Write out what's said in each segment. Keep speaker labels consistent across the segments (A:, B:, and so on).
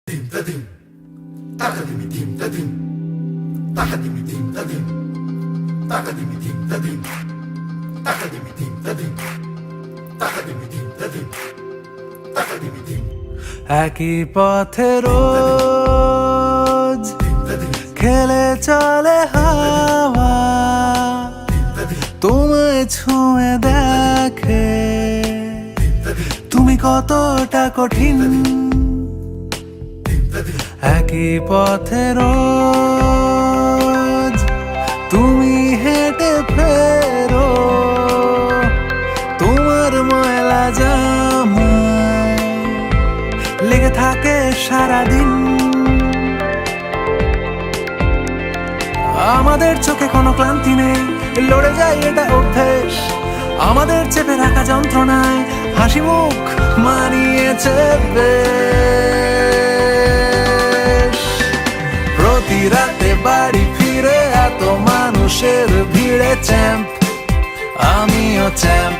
A: Dim da dim, taka dimi dim da dim, taka dimi dim da dim, taka dimi dim da dim, taka dimi dim da dim, taka dimi dim da dim, taka dimi dim.
B: একই পথে রোজ খেলে চলে হাওয়া, তোমায় ছুঁয়ে দেখে তুমি কতটা কঠিন। একই পথে রোজ তুমি হেঁটে ফেরো, তোমার ময়লা জামায় লেগে থাকে সারাদিন। আমাদের চোখে কোনো ক্লান্তি নেই, লড়ে যায় এটা অভ্যেস। আমাদের চেপে রাখা যন্ত্রণায় হাসি মুখ মানিয়েছে বেশ। প্রতি রাতে বাড়ি ফিরে এত মানুষের ভিড়ে চ্যাম্প, আমিও চ্যাম্প।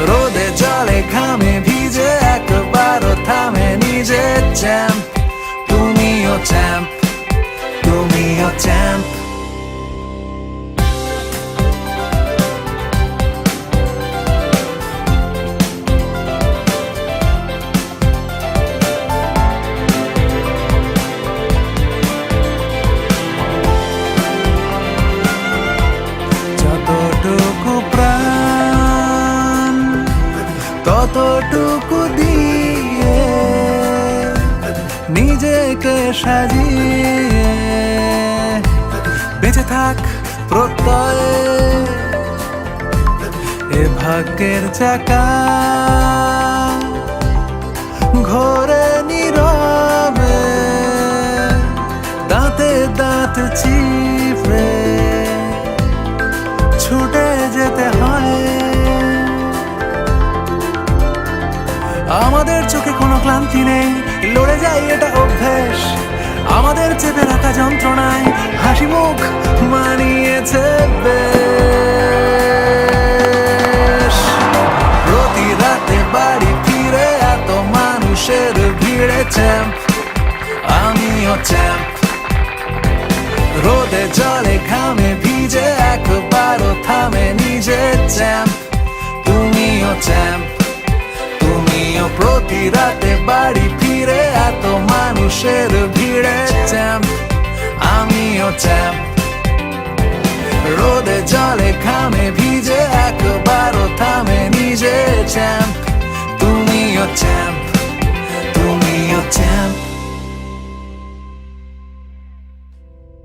B: রোদে জলে ঘামে ভিজে একবারও থামে নিজে চ্যাম্প, তুমিও চ্যাম্প, তুমিও চ্যাম্প। যতটুকু প্রাণ ততটুকু দিয়ে নিজেকে সাজিয়ে বেঁচে থাক প্রত্যয়ে। এ ভাগ্যের চাকা ঘোরে নীরবে, দাঁতে দাঁত চিপে ছুটে যেতে হয়। আমাদের চোখে কোনো ক্লান্তি নেই, লড়ে যায় এটা অভ্যেস। আমাদের চেপে রাখা যন্ত্রণায় হাসি মুখ মানিয়েছে বেশ। প্রতি রাতে বাড়ি ফিরে এত মানুষের ভিড়ে চ্যাম্প, আমিও চ্যাম্প। রোদে জলে ঘামে ভিজে একবারও থামে নিজে চ্যাম্প, তুমিও চ্যাম্প, তুমিও। প্রতি রাতে বাড়ি ফিরে এত মানুষের ভিড়ে চ্যাম্প, আমিও চ্যাম্প। রোদে জলে ঘামে ভিজে একবারও থামে নিজে চ্যাম্প, তুমিও চ্যাম্প।